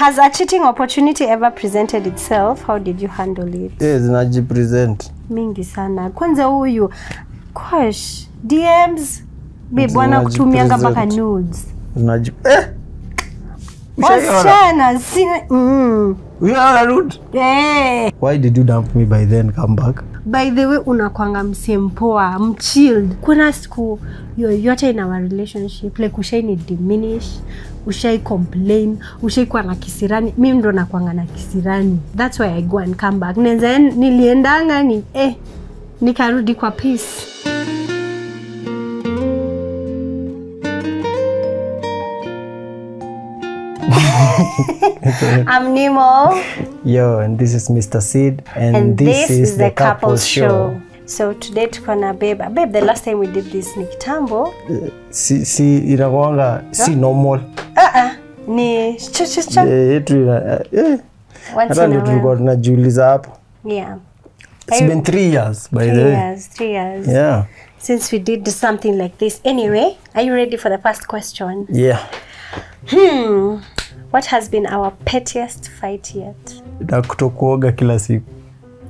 Has a cheating opportunity ever presented itself? How did you handle it? Yes, najipresent. Mingi sana. Kwanza huyu, gosh, DMs, babe, wana kutumianga mpaka nudes. Wasichana, We are rude. Yeah. Why did you dump me by then come back? By the way, unakuanga msempoa, mchilled. Kuna siku yoyote in our relationship, like ushai ni diminish, ushai complain, ushai kwa na kisirani. Mimi ndo nakuanga na kisirani. That's why I go and come back. Nenza niliendanga ni nikarudi kwa peace. I'm Nemo. Yo, and this is Mr. Sid, and this is the Couples Show. So today tuko na babe. Babe, the last time we did this ni kitambo. Si inakuanga si normal. Ni cha. Yetu hata ndio tulikuwa tunajiuliza hapo. Yeah. It's been 3 years by the way. 3 years. Yeah. Since we did something like this. Anyway, are you ready for the first question? Yeah. What has been our pettiest fight yet? Na kutokuoga kila siku.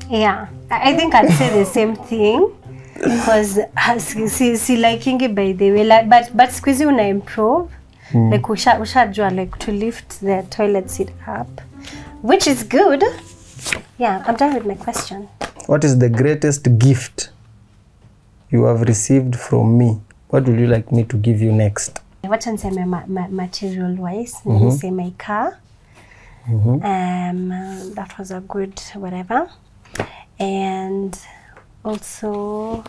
Yeah, I think I'd say the same thing because see liking it by the way, like, but squeezy una improve, like ushajua like to lift the toilet seat up, which is good. Yeah, I'm done with my question. What is the greatest gift you have received from me? What would you like me to give you next? What can say material wise? Say my car. That was a good whatever. And also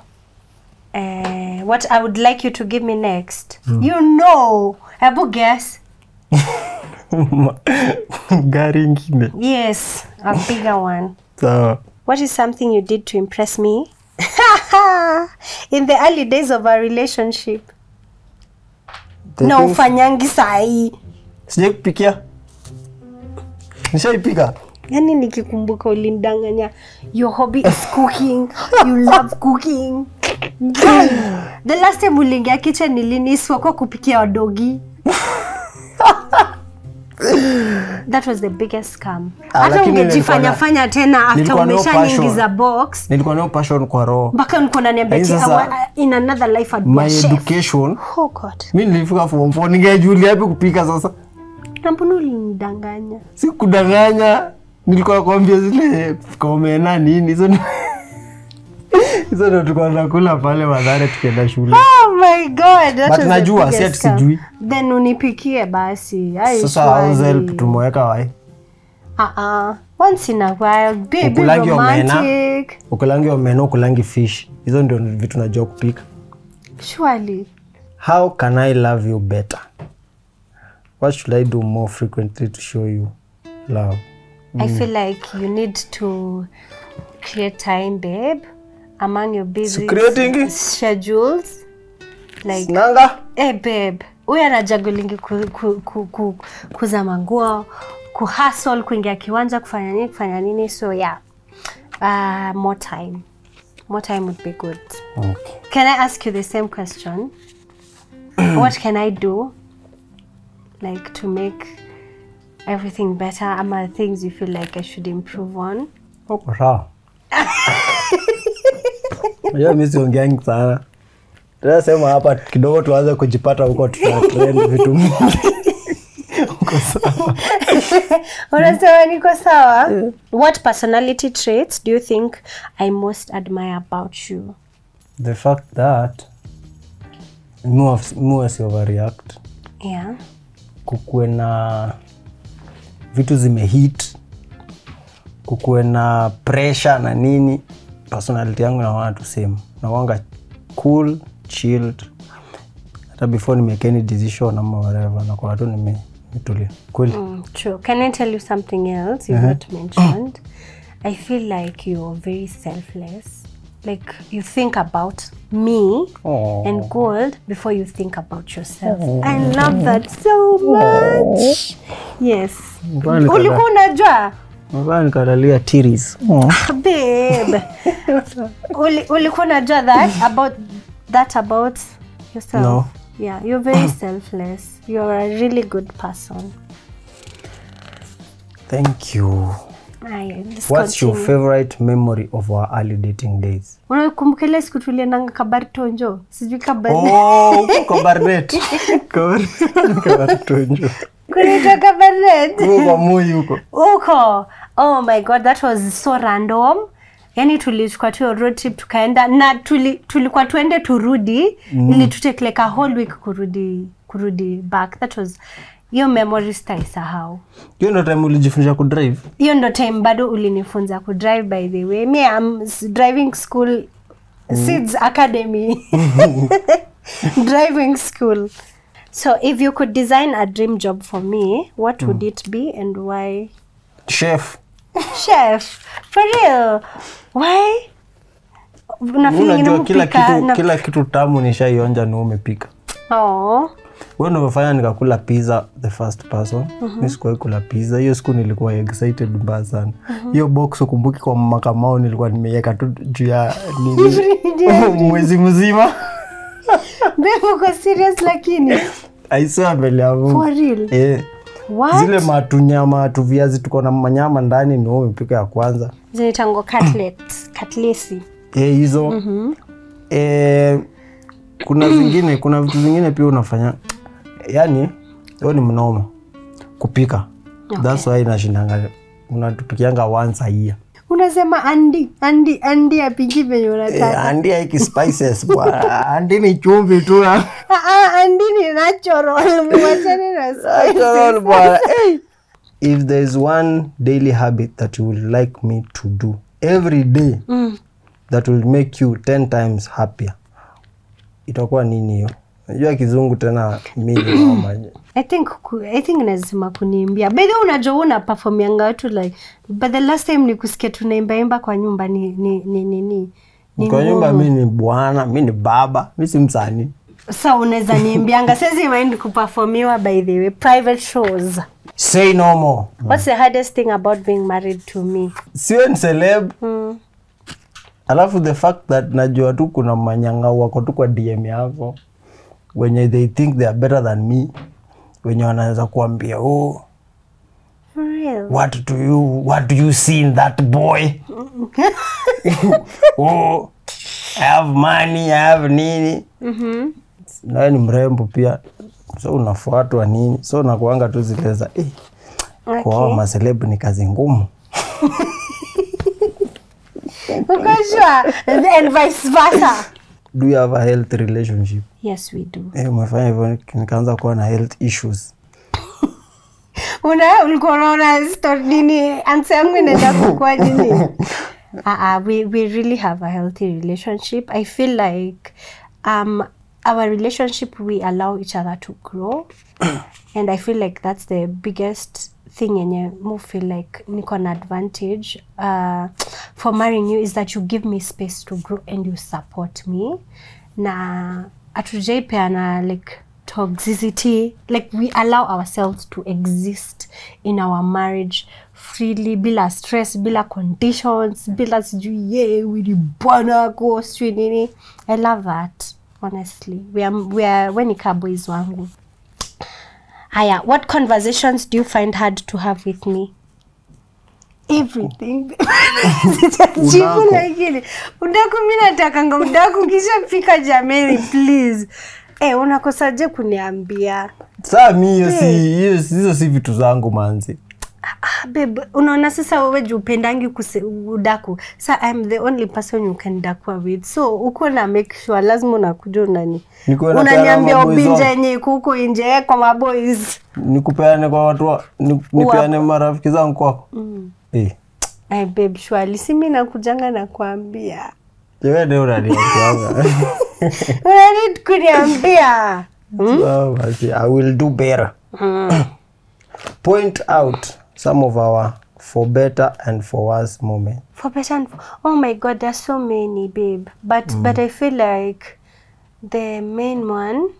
what I would like you to give me next. You know, have a guess. Gari ingine. Yes, a bigger one. So, what is something you did to impress me in the early days of our relationship? No, ufanyangi sai. Sije kupikia. Nishaipika. Yani nikikumbuka ulindanganya. Your hobby is cooking. You love cooking. The last time ulingia kitchen niliniswa kwa kupikia wadogi. That was the biggest scam. Hata ungejifanya tena after umeshaingiza box. Nilikuwa nayo passion kwa roho. Mpaka niko naniambia in another life I'd be a chef. My education. Oh God. Mimi nilifika form 4 ningejulia hapo kupika sasa. Na mbona ulinidanganya? Sikudanganya. Nilikuwa nakwambia zile komena nini hizo. Hizo ndo tulikuwa tunakula pale Mathare tukienda shule. Oh my God. That But najua si ati sijui. Then unipikie basi. Sasa how's help tumweka wapi? Once in a while, baby romantic. Ukulangi omena, ukulangi fish. Hizo ndio vitu najua kupika. Surely. How can I love you better? What should I do more frequently to show you love? I feel like you need to create time, babe, among your busy schedules. Like, Nanga? Babe, we are juggling kuzama nguo, kuhustle, kuingia kiwanja, kufanya nini. So yeah, more time. More time would be good. Okay. Can I ask you the same question? What can I do, like, to make everything better? Are things you feel like I should improve on? Okay, sawa. Mimi siongeangi sana. Tunasema hapa kidogo tuanze kujipata huko tutatrend vitu mingi. Uko sawa. Unasema niko sawa? What personality traits do you think I most admire about you? The fact that more overreact. Yeah. Kukuwe na vitu zimehit. Kukuwe na pressure na nini. Personality yangu na watu same. Na wanga cool, chilled. Hata before ni make any decision ama whatever na kwa watu nimetulia. Cool. True. Can I tell you something else you've not mentioned? I feel like you're very selfless. Like you think about me and gold before you think about yourself. I love that so much. Yes. Ulikuwa unajua? Mbona nikalalia tears. Babe. Ulikuwa unajua that about yourself? No. Yeah, you're very selfless. You're a really good person. Thank you. What's your favorite memory of our early dating days? Unakumbuka ile siku tulienda Kabartonjo? Sijui Kabarnet. Oh, Kabarnet. Kabartonjo. Kulitoka Kabarnet. Uko Moi huko. Uko. Oh my god, that was so random. Yani tulichukua tu road trip tukaenda na tulikuwa tuende turudi ili tutake like a whole week kurudi back. That was your memory sitaisahau. Hiyo ndo time ulijifunza ku drive? Hiyo ndo time bado ulinifunza ku drive by the way. Me I'm driving school Seeds Academy. Driving school. So if you could design a dream job for me, what would it be and why? Chef. Chef. For real. Why? Unajua kila kitu tamu nishaionja na umepika. Oh. Wewe ndio umefanya nikakula pizza the first person. Mimi sikuwahi kula pizza. Hiyo siku nilikuwa excited mbaya sana. Hiyo box ukumbuki kwa mama Kamau nilikuwa nimeweka tu juu ya mwezi mzima. Bebo kwa serious lakini. I swear mbele yangu. For real? What? Zile matunyama tu viazi tuko na manyama ndani ndio umepika ya kwanza. Zinaitangwa cutlets. Hizo. Kuna vitu zingine pia unafanya. Yani, hiyo ni mnoma kupika. Okay. That's why nashindanga unatupikianga once a year. Unasema Andi apiki venye unataka. Andi haiki spices bwana. Andi ni chumvi tu. Andi ni natural. Mwachane na spices. Natural bwana. If there's one daily habit that you would like me to do every day that will make you 10 times happier, itakuwa nini hiyo? Unajua kizungu tena mimi mama. I think nasema kuniimbia. By the way unajua una performianga watu like but the last time nikusikia tunaimba kwa nyumba ni kwa nyumba mimi ni bwana, mimi ni baba, mimi si msanii. Sasa unaweza niimbianga sasa mind kuperformiwa by the way private shows. Say no more. What's the hardest thing about being married to me? Siwe ni celeb. Alafu the fact that najua tu kuna manyanga wako tu kwa DM yako. When they think they are better than me, wenye wanaweza kuambia for real, what do you see in that boy? Oh, I have money, I have nini. Na ni mrembo pia, so unafuatwa nini, so nakuanga tu zileza kwa maselebu ni kazi ngumu. Ukajua and vice versa. Do you have a healthy relationship? Yes, we do. Umefanya hivyo nikaanza kuwa na health issues. Ulikuwa unaona story nini? Answer yangu inaenda kukua nini? We really have a healthy relationship. I feel like our relationship, we allow each other to grow. And I feel like that's the biggest thing and you feel like niko na advantage for marrying you is that you give me space to grow and you support me. Na atujaipeana like toxicity, like we allow ourselves to exist in our marriage freely, bila stress, bila conditions, bila sijui wili bwana ko sijui nini. I love that, honestly. We are Wenika boys wangu. Aya, what conversations do you find hard to have with me? Everything. Jibu lakini. Udaku mimi natakanga udaku kisha pika jameni please. Unakosaje kuniambia? Saa mimi hizo si vitu zangu manzi. Babe, unaona sasa wewe upendangi udaku. So I'm the only person you can dakwa with. So uko na make sure lazima unakuja unaniambia ubinje yenye kuko nje kwa maboys. Nikupeane kwa watu nipeane marafiki zangu kwako. Babe, surely si mimi nakujanga na kuambia. Wewe ndio unaniambia. Unanid kuniambia. I will do better. Point out some of our for better and for worse moments. For better and oh my god, there's so many, babe. But I feel like the main one,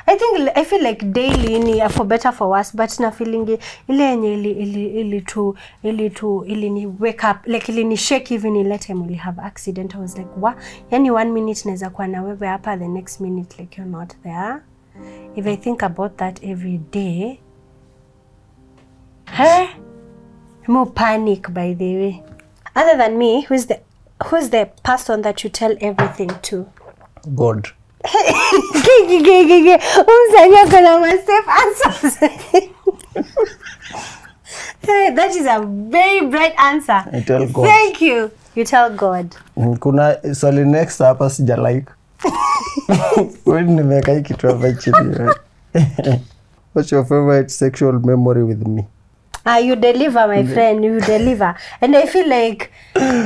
I feel like daily ni for better for worse, but na feeling ile yenye ili ni wake up, like ili ni shake even ile time we have accident. I was like, what? Yani 1 minute naweza kuwa na wewe hapa, the next minute like you're not there. If I think about that every day, More panic, by the way. Other than me, who's the person that you tell everything to? God. That is a very bright answer. I tell God. Thank you. You tell God. Kuna swali next hapa sija like. Wewe nimeweka hiki kitu hapa chini. What's your favorite sexual memory with me? You deliver, my friend. You deliver. And I feel like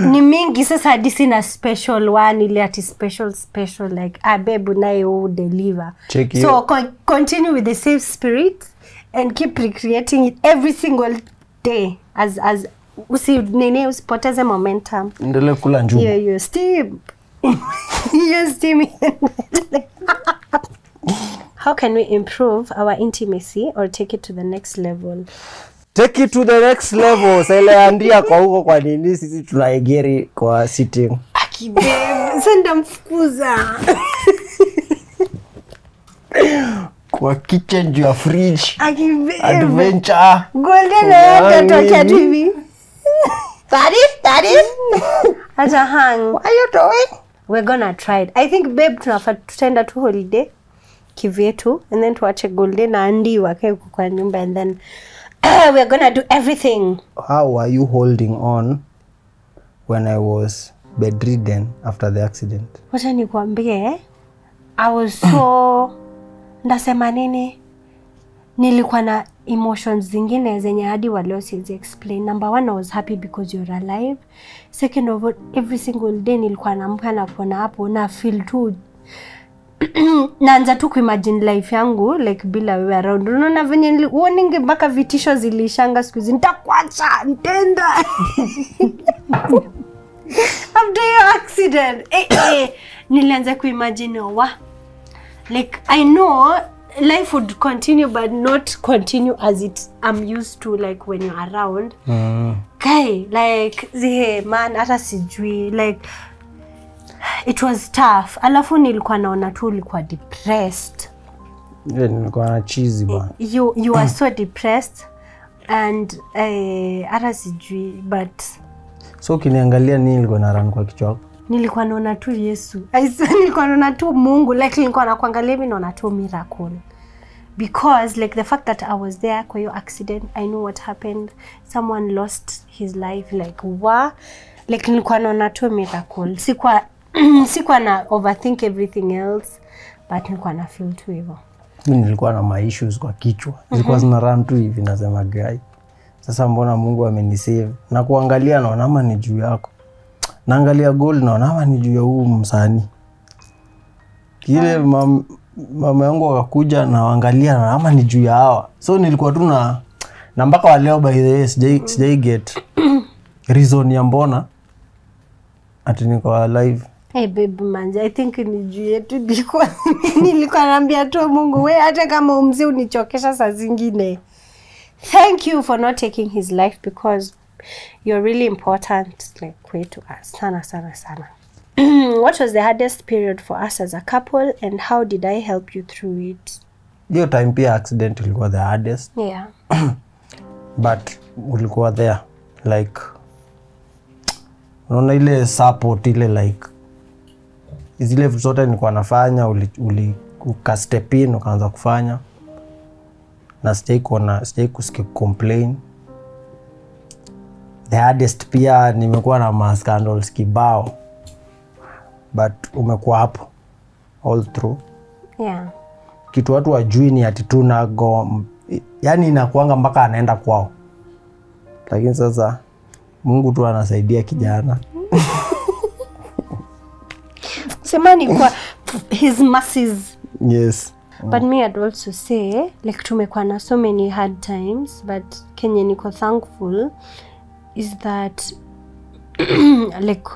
ni mingi sasa hadi sina special one ile ati special like babe na you deliver. Check so continue with the same spirit and keep recreating it every single day as usipoteze momentum. Endelee kula njugu. You steam. You steam. How can we improve our intimacy or take it to the next level? Take it to the next level. Sasa andia kwa huko kwa nini sisi tunaegeri kwa sitting. Akibe, senda mfukuza. Kwa kitchen juu ya fridge. Akibe. Adventure. Golden hata tokea tu hivi. Daddy. Acha hang. What are you doing? We're gonna try it. I think babe tutaenda tu holiday kivyetu and then tuache Golden na Andy wakae kwa nyumba and then we're gonna do everything. How are you holding on when I was bedridden after the accident? Wacha nikwambie, I was so ndasema nini? Nilikuwa na emotions zingine zenye hadi waleo siwezi explain. Number one, I was happy because you're alive. Second of all, every single day nilikuwa naamka na kuona hapo na feel too naanza tu kuimagine life yangu like bila wewe around. Unaona venye uoninge mpaka vitisho zilishanga siku hizi nitakuacha nitenda. After your accident nilianza kuimagine like I know life would continue but not continue as I'm used to like when you're around. Guy like man hata sijui like it was tough. Alafu nilikuwa naona tu ulikuwa depressed. Yeah, nilikuwa na cheesy bwana. You are so depressed and hata sijui but so ukiniangalia nini nilikuwa na run kwa kichwa? Nilikuwa naona tu Yesu. Nilikuwa naona tu Mungu like nilikuwa nakuangalia hivi naona tu miracle. Because like the fact that I was there kwa your accident, I know what happened. Someone lost his life like like nilikuwa naona tu miracle. Sikuwa na overthink everything else but nilikuwa na feel tu hivyo. Nilikuwa na my issues kwa kichwa. Nilikuwa zina run tu hivi nasema guy. Sasa mbona Mungu amenisave? Na kuangalia naona ama ni juu yako. Naangalia gold naona ama ni juu ya huu msanii. Kile mama yangu akakuja na waangalia na ama ni juu ya hawa. So nilikuwa tu na mpaka wa leo by the way sijai get reason ya mbona ati niko alive. Hey baby manja, I think ni juu yetu nilikuwa naambia tu Mungu wewe hata kama umzi unichokesha saa zingine. Thank you for not taking his life because you're really important like to us. Sana. What was the hardest period for us as a couple and how did I help you through it? Your time pia accident ilikuwa the hardest. Yeah. But ulikuwa there like unaona ile support ile like zile vitu zote nilikuwa nafanya ukastep in ukaanza kufanya na sijai kusikia complain. The hardest pia nimekuwa na ma scandals kibao but umekuwa hapo all through. Yeah. Kitu watu wajui ni ati tunago yani inakuanga mpaka anaenda kwao. Lakini sasa Mungu tu anasaidia kijana. Semani kwa his mercies. Yes. But me I'd also say like tumekuwa na so many hard times but kenye niko thankful is that like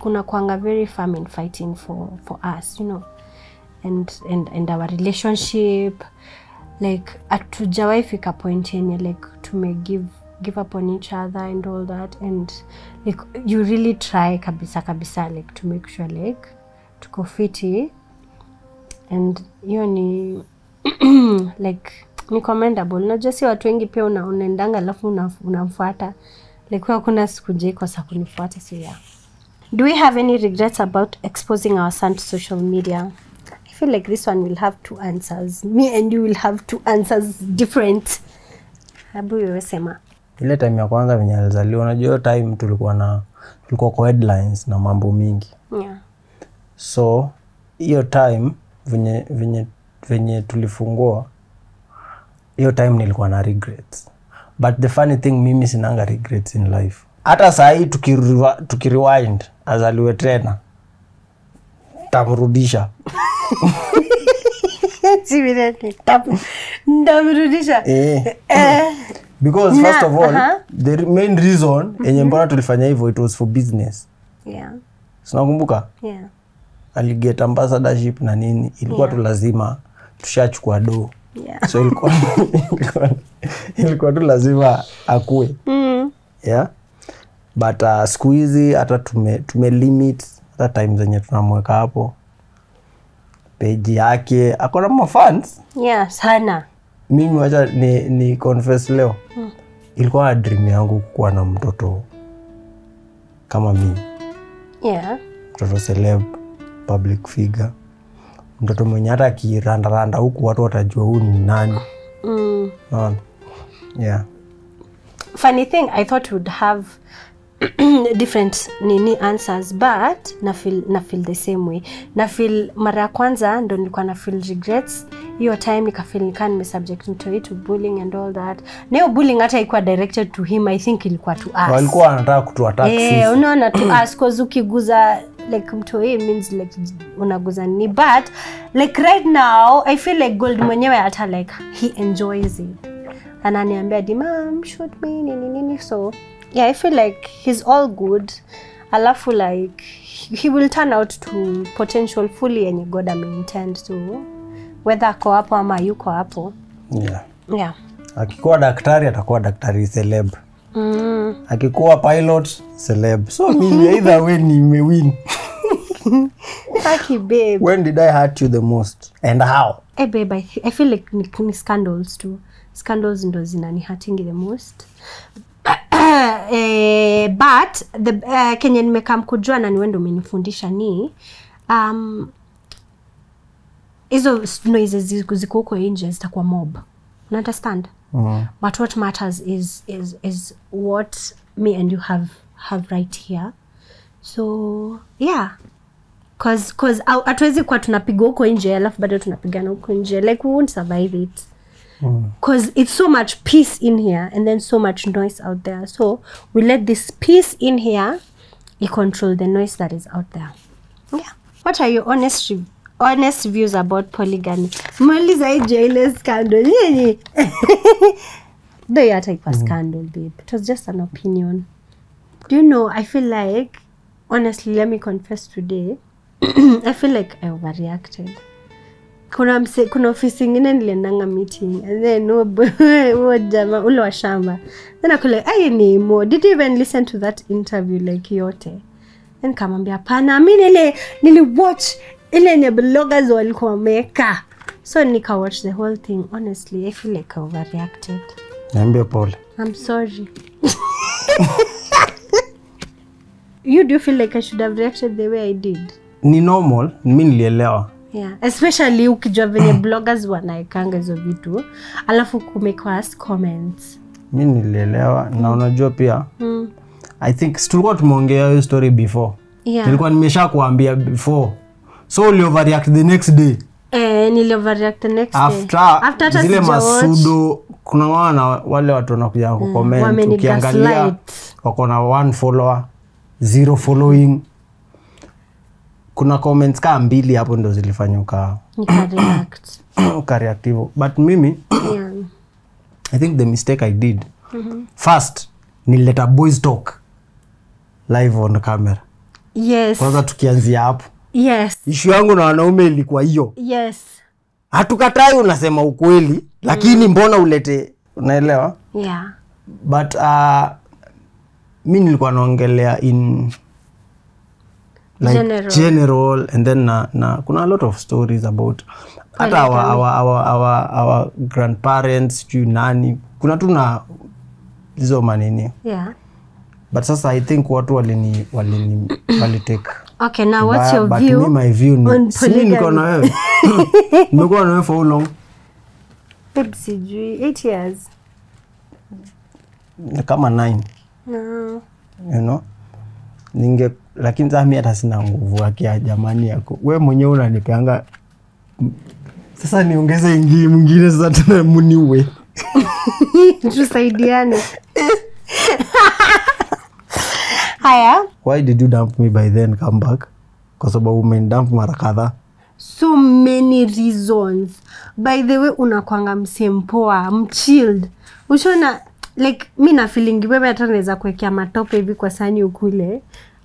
unakuanga very firm in fighting for us, you know, and our relationship like atujawai fika point yenye like tume give up on each other and all that and like you really try kabisa like to make sure like tuko fiti and hiyo ni like Ni commendable. Unajua si watu wengi pia unaendanga alafu unamfuata. Like hakuna siku je kosa kunifuata so yeah. Do we have any regrets about exposing our son to social media? I feel like this one will have two answers. Me and you will have two answers different. Hebu wewe sema. Ile time ya kwanza venye alizaliwa, unajua time tulikuwa kwa headlines na mambo mingi. Yeah. So hiyo time venye tulifungua, hiyo time nilikuwa na regrets. But the funny thing, mimi sinanga regrets in life. Hata saa hii tukirewind azaliwe tena, tamrudisha. Ndamrudisha. Because first of all, the main reason yenye mbona tulifanya hivyo, it was for business. Yeah. Unakumbuka? Yeah. Aliget ambassadorship na nini, ilikuwa tu lazima tushachukua do. Yeah. So ilikuwa tu lazima akue. Yeah. But siku hizi hata tume limit hata time zenye tunamweka hapo. Page yake akona mafans. Yeah, sana. Mimi wacha ni confess leo. Ilikuwa dream yangu kuwa na mtoto kama mimi. Yeah. Mtoto celeb, public figure. Mtoto mwenye hata kiranda huku watu watajua huyu ni nani. Yeah. Funny thing, I thought would have different answers, but na feel the same way. Na feel mara ya kwanza ndo nilikuwa na feel regrets. Hiyo time nika feel nime subject to bullying and all that. Na hiyo bullying hata ilikuwa directed to him, I think ilikuwa to us. Walikuwa wanataka kutuattack sisi. Unaona to us cause ukiguza like mtoi means like unaguza ni, but like right now I feel like Gold mwenyewe hata like he enjoys it. Ananiambia di mom shoot me nini, so yeah, I feel like he's all good. Alafu like he will turn out to potential fully and God intend to, whether ako hapo ama yuko hapo. Yeah. Yeah. Akikuwa daktari atakuwa daktari celeb. Akikuwa pilot celeb. So mimi either way nimewin. Taki babe. When did I hurt you the most and how? Hey babe, I feel like ni scandals too. Scandals ndo zinani hurting the most. But the Kenya nimekam kujua na niwendo umenifundisha ni hizo noises ziko huko nje zitakuwa mob. You understand? But what matters is what me and you have right here. So yeah, cause hatuwezi kwa tunapiga huko nje alafu bado tunapigana huko nje, like we won't survive it. Because it's so much peace in here and then so much noise out there. So we let this peace in here control the noise that is out there. Yeah. What are your honest views about polygamy? Maliza ije ile scandal. Though hata ikuwa scandal, babe. It was just an opinion. Do you know, I feel like, honestly, let me confess today, I feel like I overreacted. Kuna ofisi ingine niliendanga meeting and then jama ule wa shamba. Then akule, did you even listen to that interview like yote? Then kamambia hapana, mimi niliwatch ile nye bloggers walikuwa wameka. So nika watch the whole thing. Honestly, I feel like I overreacted. Niambie pole. I'm sorry. You do feel like I should have reacted the way I did? Ni normal, mimi nilielewa. Yeah, especially ukijua venye bloggers wanaekanga hizo vitu alafu kumekwa comments. Mimi nilielewa na unajua pia I think tulikuwa tumeongea hiyo story before. Yeah. Nilikuwa nimeshakuambia before. So you overreact the next day. Nili overreact the next day. After zile masudo kuna wale watu wanakuja ku comment ukiangalia wako na 1 follower, 0 following. Kuna comments kama 2 hapo ndo zilifanyuka. Nikareact. Ukareactive. But mimi yeah. I think the mistake I did. First, nilileta boys talk live on camera. Yes. Kwanza tukianzia hapo. Yes. Issue yangu na wanaume ilikuwa hiyo. Yes. Hatukatai unasema ukweli, lakini mbona ulete, unaelewa? Yeah. But mimi nilikuwa naongelea in like general and then na kuna a lot of stories about hata our grandparents juu nani kuna tu na hizo manini. Yeah. But sasa I think watu walitake. Okay, now what's your view? But my view ni sisi niko na wewe. Nimekuwa na wewe for how long? Sijui 8 years. Kama 9. No. You know? Lakini sasa mimi hata sina nguvu ya jamani yako. Wewe mwenyewe unanipeanga. Sasa niongeze mwingine sasa tena muniwe. Tusaidiane. Haya. Why did you dump me by then come back? Kwa sababu umendump mara kadhaa. So many reasons. By the way, unakwanga msempoa, mchilled. Ushona like mimi na feeling wewe hata naweza kuwekea matope hivi kwa sani ukule.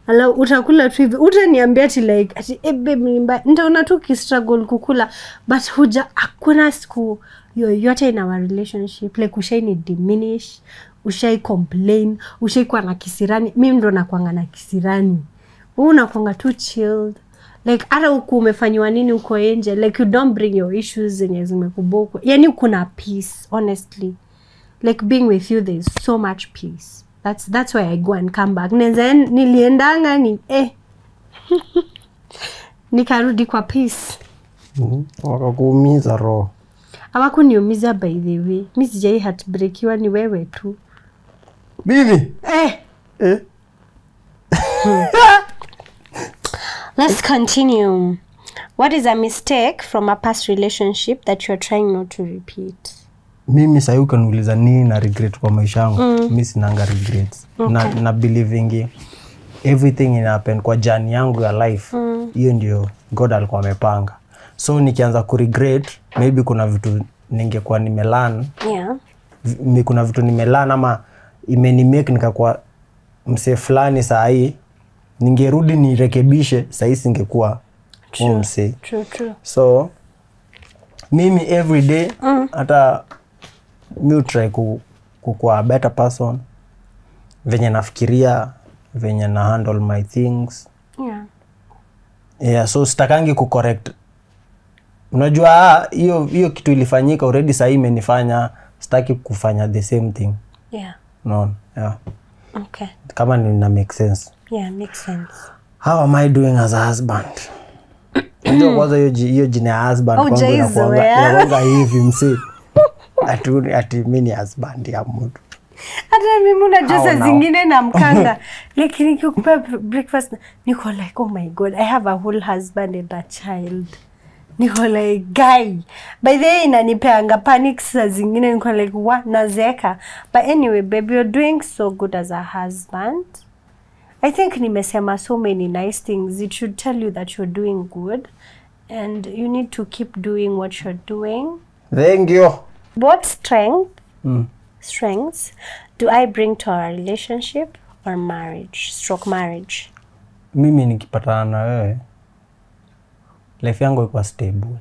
Ala utakula tu hivi. Utaniambia ati like ati babe nitaona tu ki struggle kukula but hakuna siku yoyote in our relationship like ushaini diminish, ushai complain, ushai kuwa na kisirani. Mimi ndo nakuanga na kisirani. Wewe unakuanga tu chilled. Like hata huku umefanywa nini uko nje like you don't bring your issues zenye zimekuboko. Yaani kuna peace honestly. Like being with you there is so much peace. That's why I go and come back. Niliendanga nikarudi kwa peace. Wakakuumiza roho. Hawakuniumiza by the way. Mimi sijai heartbreakiwa ni wewe tu. Bibi. Let's continue. What is a mistake from a past relationship that you're trying not to repeat? Mimi sasa ukaniuliza nini na regret kwa maisha yangu. Mimi sinanga regrets. Okay. Na believing everything in happen kwa journey yangu ya life. Hiyo ndio God alikuwa amepanga. So nikianza ku regret, maybe kuna vitu ningekuwa nimelearn. Yeah. Kuna vitu nimelearn ama imenimake nikakuwa mse fulani saa hii. Ningerudi nirekebishe saa hii singekuwa mse. True. So mimi every day hata mimi try kuwa a better person. Venye nafikiria, venye na handle my things. Yeah, so sitakangi kucorrect. Unajua hiyo kitu ilifanyika already saa hii imenifanya sitaki kufanya the same thing. Yeah. No, yeah. Okay. Kama nina make sense. Yeah, makes sense. How am I doing as a husband? Ndio kwanza hiyo jina ya husband kwangu inakuanga hivi mse. Ati mimi ni husband ya mtu. Hata mimi unajua saa zingine na mkanga. Like nikikupa breakfast niko like oh my god, I have a whole husband and a child. Niko like guy. By the way inanipeanga panic saa zingine niko like what nazeka. But anyway baby, you're doing so good as a husband. I think nimesema so many nice things. It should tell you that you're doing good and you need to keep doing what you're doing. Thank you. What strengths do I bring to our relationship or marriage? Mimi nikipatana na wewe life yangu iko stable.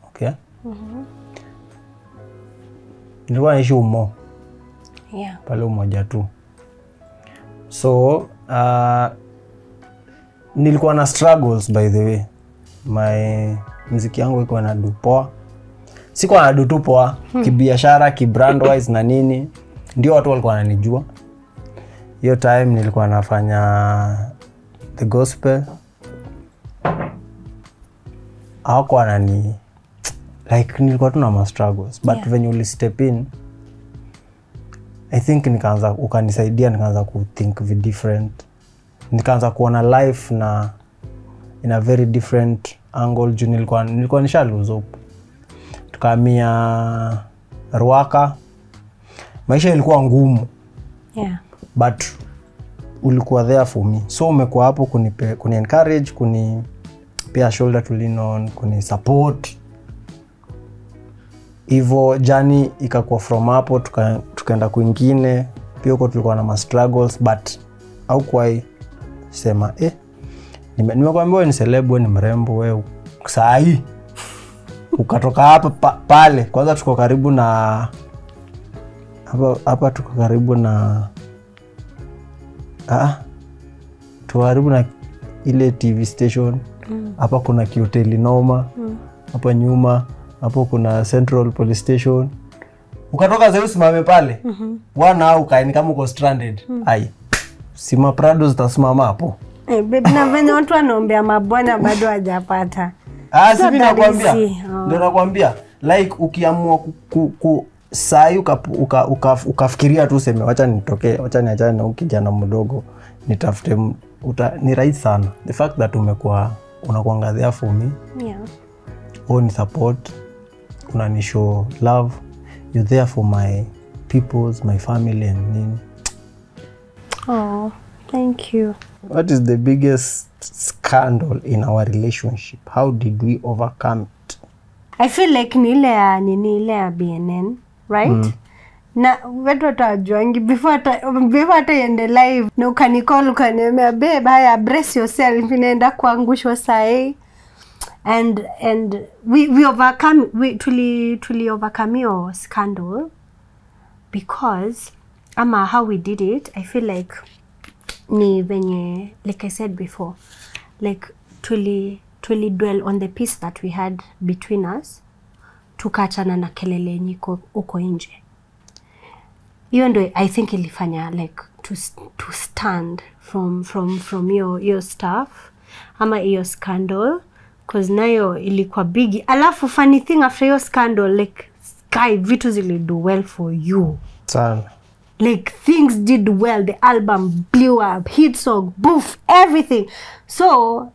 Okay? Nilikuwa naishi umo. Yeah. Pale umoja tu. So, nilikuwa na struggles by the way. Muziki yangu iko na dupoa. Sikuwa na du poa, kibiashara, kibrand wise na nini. Ndio watu walikuwa wananijua. Hiyo time nilikuwa nafanya the gospel. Hawako wanani like nilikuwa tu na ma struggles but when you step in I think ukanisaidia nikaanza ku think different. Nikaanza kuona life na in a very different angle. Juu nilikuwa nisha lose hope. Tukamia Ruaka. Maisha ilikuwa ngumu. Yeah. But ulikuwa there for me. So umekuwa hapo kuni encourage, pia shoulder to lean on, kuni support. Hivyo journey ikakuwa from hapo tukaenda kwingine. Pia huko tulikuwa na struggles but haukuwahi sema nimekuambia wewe ni celeb, wewe ni mrembo, wewe saa hii ukatoka hapa pale. Kwanza tuko karibu na hapa tuko karibu na tuko karibu na ile TV station. Hapa kuna kihoteli noma. Hapa nyuma hapo kuna Central Police Station. Ukatoka Zeus usimame pale. Wana ukaeni kama uko stranded. Ai. Sima Prado zitasimama hapo. Baby na venye watu wanaombea mabwana bado hajapata. Si mimi nakwambia. Ndio nakwambia like ukiamua sai ukafikiria tu sema acha nitoke, acha niachane na ukijana mdogo nitafute ni rahisi sana. The fact that unakuanga there for me. Yeah. Ni support, unanishow love, you're there for my peoples, my family and nini. Oh, thank you. What is the biggest scandal in our relationship? How did we overcome it? I feel like ni ile ya BNN, right? Na watu watajuangi before hata iende live na ukanicall ukaniambia babe haya brace yourself inaenda kuangushwa sahi. And we overcome, tuli overcome your scandal because how we did it. I feel like ni venye, like I said before, like tuli dwell on the peace that we had between us, tukachana na kelele nyiko uko nje. Hiyo ndio I think ilifanya like to stand from your stuff your scandal, cause nayo ilikuwa big. Alafu funny thing after your scandal, like Sky vitu zili do well for you sana. Like things did well, the album blew up, hit song, boof, everything. So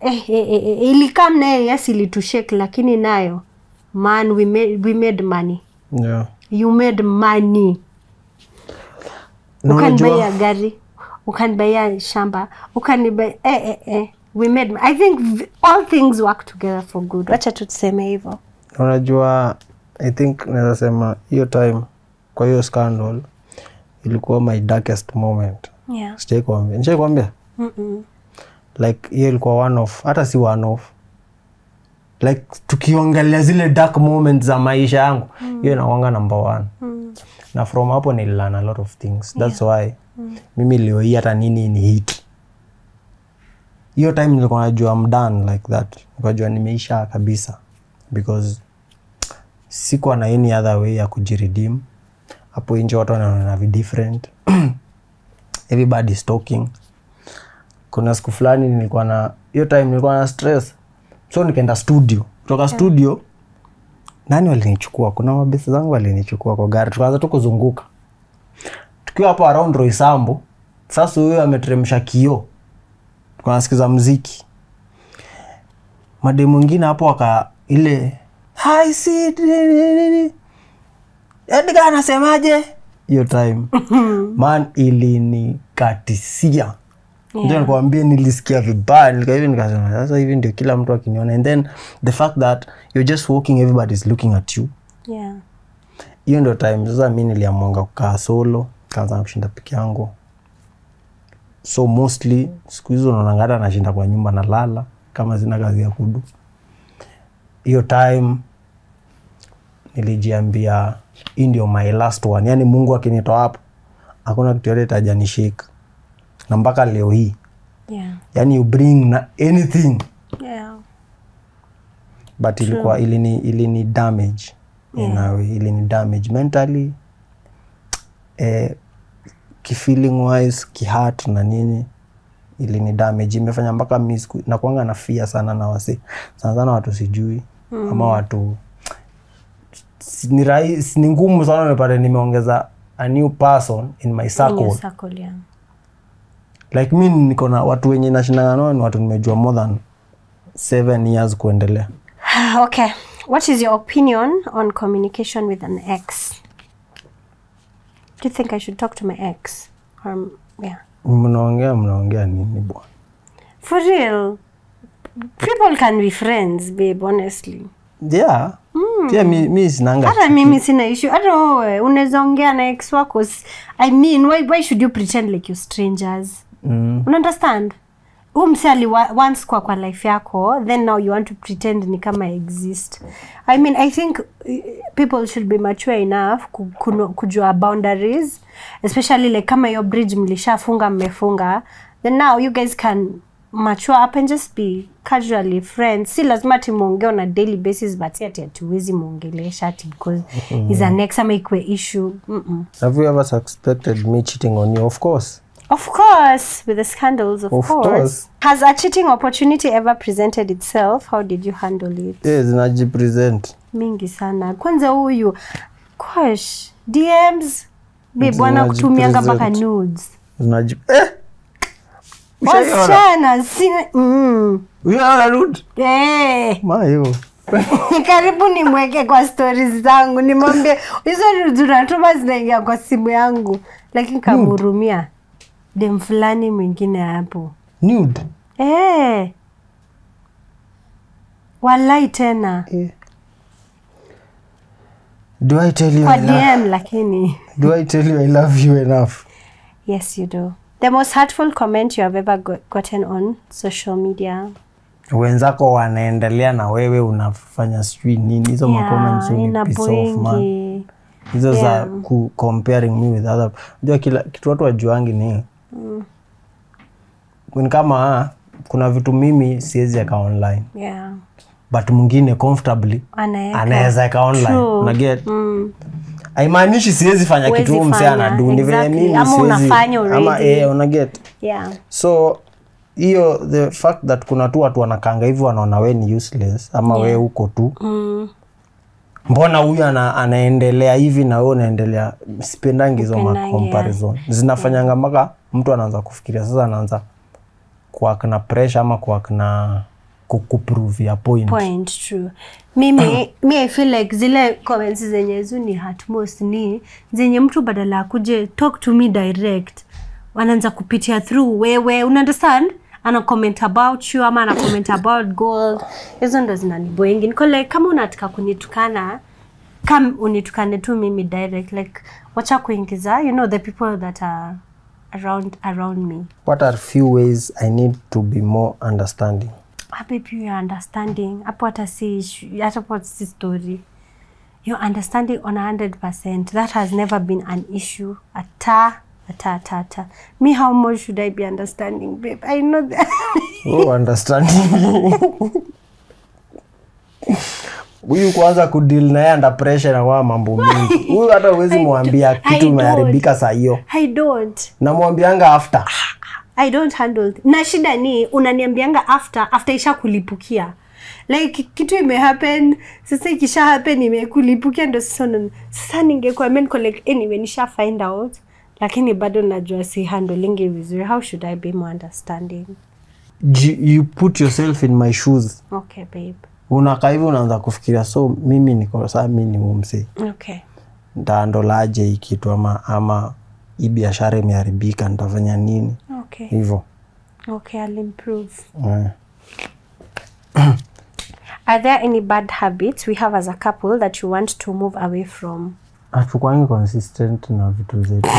ilikam nayo yes ilitushake, lakini nayo man we made money. Yeah. You made money. Ukanibaya gari, ukanibaya shamba, ukanibaya we made I think all things work together for good. Wacha tuseme hivyo. Unajua I think naweza sema hiyo time kwa hiyo scandal ilikuwa my darkest moment. Yeah. Nishakwambia? Like hiyo ilikuwa one of like tukiongelea zile dark moments za maisha yangu, hiyo inakuanga number 1. Na from hapo nililearn a lot of things. That's why mimi leo hii hata nini ni hit. Hiyo time nilikuwa najua I'm done like that. Nikajua nimeisha kabisa because sikuwa na any other way ya kujiredeem. Hapo nje watu wanaona different. Everybody's talking. Kuna siku fulani nilikuwa na hiyo time nilikuwa na stress. So nikaenda studio. Kutoka studio nani walinichukua? Kuna mabesi zangu walinichukua kwa gari. Tukaanza tu kuzunguka. Tukiwa hapo around Roysambu, sasa huyo ametremsha kioo. Tunasikiza muziki. Mademu mwingine hapo ile hi Sid Edgar anasemaje? Hiyo time man ilinikatisia. Ndio nikwambia nilisikia vibaya, nikasema sasa hivi ndio kila mtu akiniona. And then the fact that you're just walking, everybody's looking at you. Yeah. Hiyo ndio time sasa mimi niliamua kukaa solo, kaanza kushinda peke yangu. So mostly siku hizo naona nashinda kwa nyumba na lala kama sina kazi ya kudu. Hiyo time nilijiambia hii ndio my last one. Yaani Mungu akinitoa hapo hakuna kitu yote itajanishika. Na mpaka leo hii. Yeah. Yaani you bring anything. Yeah. But ilikuwa ilini damage. Yeah. Ilini damage mentally. Feeling wise, heart na nini. Ilini damage. Imefanya mpaka mimi nakuanga na fear sana na wase. Sana watu sijui. Ama watu ni ngumu sana nimepata nimeongeza a new person in my circle. In your circle, yeah. Like mimi niko na watu wenye nashindana nao ni watu nimejua more than 7 years kuendelea. Okay. What is your opinion on communication with an ex? Do you think I should talk to my ex? Yeah. Mnaongea nini bwana? For real. People can be friends, babe, honestly. Yeah. Yeah, mimi sinanga. Hata mimi sina issue. Hata wewe unaweza ongea na ex wako. I mean, why should you pretend like you're strangers? Understand? Umsali once kwa life yako, then now you want to pretend ni kama exist. I mean, I think people should be mature enough kujua boundaries, especially like kama your bridge mlishafunga mmefunga, then now you guys can mature up and just be casually friends. Si lazima timuongea on a daily basis, but yet hatuwezi muongelesha because is an ex ama ikwe issue. Have you ever suspected me cheating on you? Of course. Of course, with the scandals, of course. Has a cheating opportunity ever presented itself? How did you handle it? Yes, najipresent. Mingi sana. Kwanza huyu, gosh, DMs, babe, wana kutumianga mpaka nudes. Wasichana, Ushaiona nude? Mayo. Karibu nimweke kwa stories zangu. Nimwambie, hizo nudes unatuma zinaingia kwa simu yangu. Lakini kamhurumia. Dem fulani mwingine hapo. Nude? Walai tena. Do I tell you kwa DM lakini. Do I tell you I love you enough? Yes, you do. The most hurtful comment you have ever gotten on social media? Wenzako wanaendelea na wewe unafanya sijui nini. Hizo comments ni piece of man. Hizo za comparing me with other. Unajua kila kitu watu wajuangi ni kama kuna vitu mimi siwezi eka online. But mwingine comfortably anaweza eka online. Una get? Haimaanishi siwezi fanya kitu mse anadu. Ni vile mimi ama unafanya already. Ama una get? So hiyo the fact that kuna tu watu wanakanga hivi wanaona wewe ni useless ama wewe uko tu. Mbona huyu anaendelea hivi na wewe unaendelea? Sipendangi hizo comparison. Zinafanyanga mpaka mtu anaanza kufikiria sasa anaanza kuwa na pressure ama kuwa na kuprove ya point. True. Mimi I feel like zile comments zenye ni hurt most ni zenye mtu badala kuje talk to me direct wanaanza kupitia through wewe, una understand? Ana comment about you ama ana comment about gold. Hizo ndo zinaniboingi. Niko like kama unataka kunitukana, come unitukane tu mimi direct, like wacha kuingiza, you know, the people that are around me. What are few ways I need to be more understanding? Baby, you're understanding. Hapo hata si story. You're understanding on 100%. That has never been an issue. Ata. Me, how much should I be understanding, babe? I know that. Understanding. Huyu kwanza kudeal na yeye under pressure na kwa mambo mengi. Huyu hata huwezi muambia kitu imeharibika saa hiyo. I don't. Na muambianga after. I don't handle. Na shida ni unaniambianga after isha kulipukia. Like kitu imehappen, sasa ikisha happen imekulipukia ndo sasa ningekuwa like anyway nisha find out. Lakini bado najua si handling vizuri. How should I be more understanding? You put yourself in my shoes. Okay, babe. Unakaa hivi unaanza kufikiria so mimi niko saa mimi ni mumse. Okay. Ndaandolaje hii kitu ama hii biashara imeharibika nitafanya nini? Okay. Hivyo. Okay, I'll improve. Are there any bad habits we have as a couple that you want to move away from? Hatukuangi consistent na vitu zetu.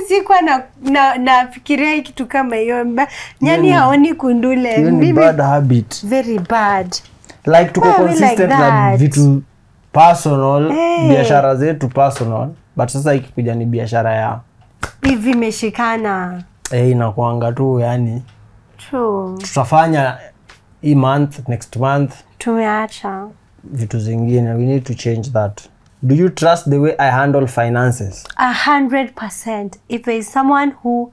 Sikuwa nafikiria kitu kama hiyo. Nyani haoni kundule. Ni bad habit. Very bad. Like tuko consistent na vitu personal, biashara zetu personal, but sasa ikikuja ni biashara ya hivi meshikana. Inakuanga tu yani. True. Tutafanya hii month, next month. Tumeacha. Vitu zingine, we need to change that. Do you trust the way I handle finances? 100%. If there is someone who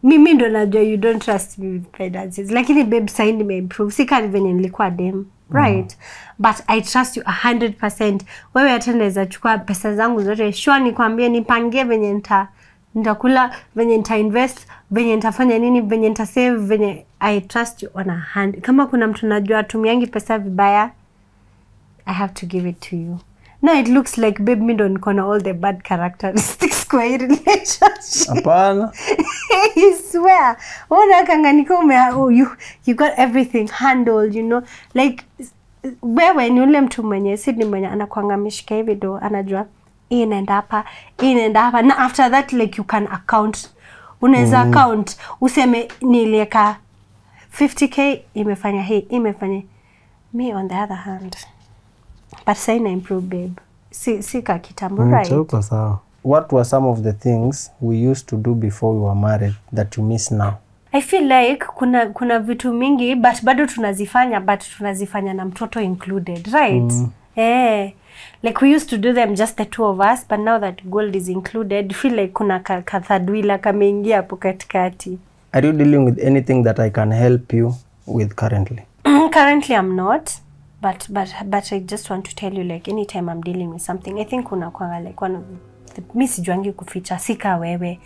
mimi ndo najua you don't trust me with finances. Lakini babe sahi nimeimprove. Sika venye nilikuwa dem. Right? But I trust you 100%. Wewe hata naweza chukua pesa zangu zote. Sure nikwambie nipangie venye nitakula, venye nita invest, venye nitafanya nini, venye nita save, venye I trust you on 100. Kama kuna mtu najua atumiangi pesa vibaya, I have to give it to you. No, it looks like babe me don't corner all the bad characteristics kwa hii relationship. Hapana. I swear. Ona kanganiko you got everything handled, you know. Like wewe ni ule mtu mwenye Sydney mwenye anakuanga mishika hivi do anajua hii inaenda hapa na after that like you can account. Unaweza account useme nilieka 50k imefanya hii imefanya. Me on the other hand, but say na improve babe. Si kitambo right. Choko sawa. what were some of the things we used to do before we were married that you miss now? I feel like kuna vitu mingi but bado tunazifanya na mtoto included, right? Like we used to do them just the two of us, but now that Gold is included, I feel like kuna kathadwila kameingia hapo katikati. Are you dealing with anything that I can help you with currently? Currently I'm not, but I just want to tell you, like, anytime I'm dealing with something, I think kuna kwa like one of the misijuangi kuficha sika wewe,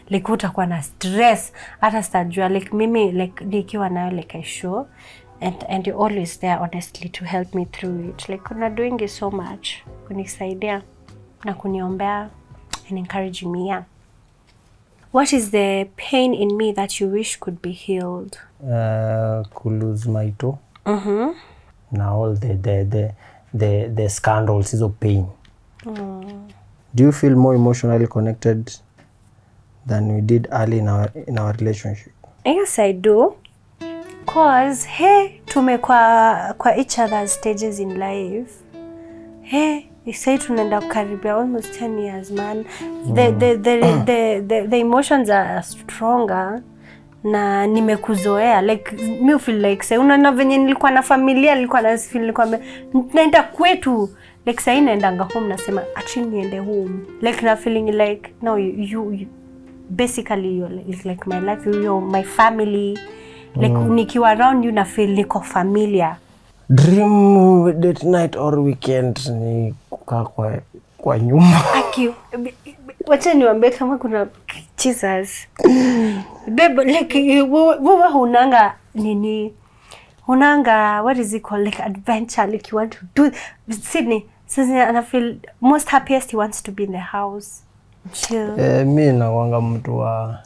like utakuwa na stress hata stajua, like mimi like nikiwa nayo like I show, and you're always there honestly to help me through it. Like kuna doing it so much kunisaidia na kuniombea and encouraging me. Yeah. What is the pain in me that you wish could be healed? Could lose my toe. Now all the scandals is of pain. Do you feel more emotionally connected than we did early in our relationship? Yes, I do. Cause tumekuwa kwa each other's stages in life. Say tunaenda kukaribia almost 10 years, man. The emotions are stronger na nimekuzoea. Like me feel like say unaona venye nilikuwa na familia, nilikuwa na feel nilikuwa naenda kwetu. Like say naendanga home nasema actually niende home. Like na feeling like no you basically you're like my life, you're my family. Like nikiwa around you na feel niko familia. Dream date night or weekend ni kukaa kwa nyumba. Wacha niwaambie kama kuna Jesus. Babe, like wewe hunanga nini? Hunanga, what is it called, like adventure, like you want to do. Sydney says I feel most happiest he wants to be in the house. Chill. Mimi nawanga mtu wa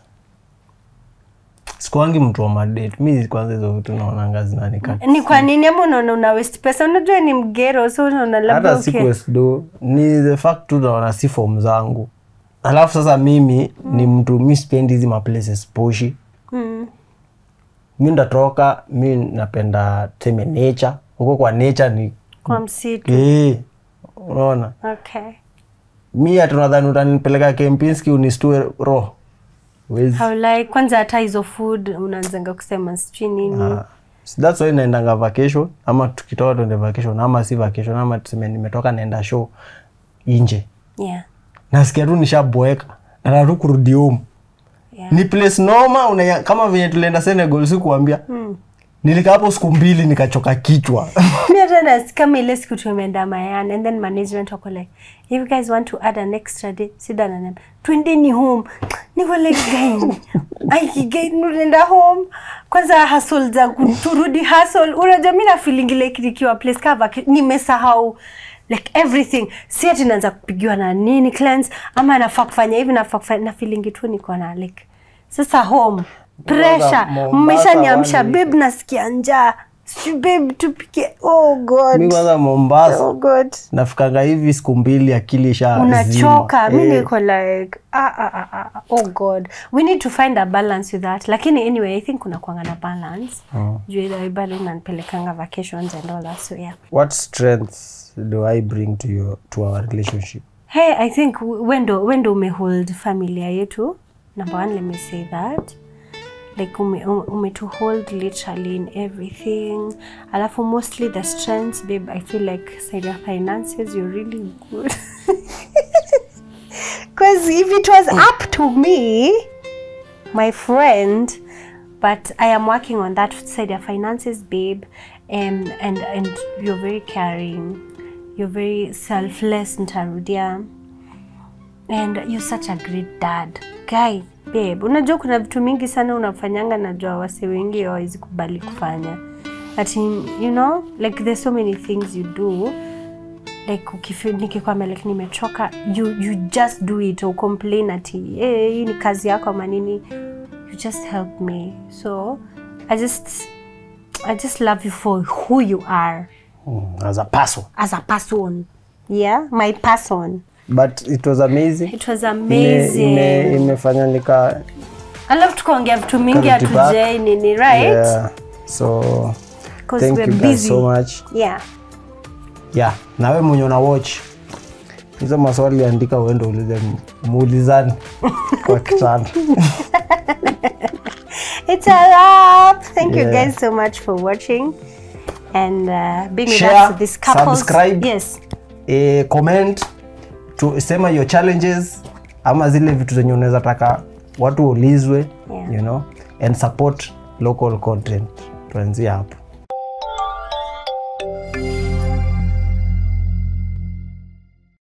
sikuangi mtu wa madate. Mimi kwanza hizo vitu naonanga zinanikata. Ni kwa nini ama unaona una waste pesa? Unajua ni mgero, so unaona labda hata si waste do. Ni the fact tu naona si form zangu. Alafu sasa mimi ni mtu mimi spend hizi ma places poshi. Mimi ndatoka, mimi napenda teme nature. Huko kwa nature ni kwa msitu. Unaona? Okay. Mimi hata nadhani utanipeleka Kempinski unistue roho. How like kwanza hata hizo food unaanzanga kusema sijui nini. That's why naendanga vacation ama tukitoka tuende vacation ama si vacation ama tuseme nimetoka naenda show nje. Yeah. Nasikia tu nishaboeka na narudi kurudi home. Yeah. Ni place noma kama vile tulienda Senegal sikuambia. Nilikaa hapo siku 2 nikachoka kichwa. Mimi hata nasikia ile siku tumeenda Mayani and then management wako like if you guys want to add an extra day sit down and twendeni home. Niko like gang. Nenda home. Kwanza hustle za turudi hustle. Unajua mimi na feeling like nikiwa place cover nimesahau like everything. Si ati naanza kupigiwa na nini clients ama nafaa kufanya hivi nafaa kufanya na feeling tu niko na like sasa home pressure mmeshaniamsha babe nasikia njaa. Babe tupike. Oh God. Mimi kwanza Mombasa. Oh God. Nafikanga hivi siku 2 akili isha unachoka. Mimi niko like oh God. We need to find a balance with that. Lakini anyway I think kuna kuanga na balance. Juu ile bado nanipelekanga vacations and all that, so yeah. What strengths do I bring to our relationship? Hey, I think when do umehold familia yetu. Number 1, let me say that. Like to hold literally in everything. Alafu mostly the strengths, babe, I feel like side of finances you're really good. Because if it was up to me, my friend, but I am working on that side of finances, babe, and you're very caring, you're very selfless, ntarudia, and you're such a great dad, guy. Babe, unajua kuna vitu mingi sana unafanyanga najua wase wengi hawawezi kubali kufanya. But you know, like there's so many things you do. Like nikikwambia like nimechoka, you just do it or complain ati hii ni kazi yako ama nini. You just help me. So I just love you for who you are. As a person. As a person. Yeah, my person. But it was amazing. It was amazing. Imefanya nika I love tukaongea vitu mingi atuje nini, right? Yeah. So thank you guys so much. Yeah. Yeah. Na wewe mwenye una watch Hizo maswali andika uende ulize muulizani kwa kitanda. It's a wrap. Thank you guys so much for watching and being with us to this couples. Subscribe. Yes. Comment to sema your challenges ama zile vitu zenye unaweza taka watu ulizwe, you know, and support local content. Tuanzie hapo.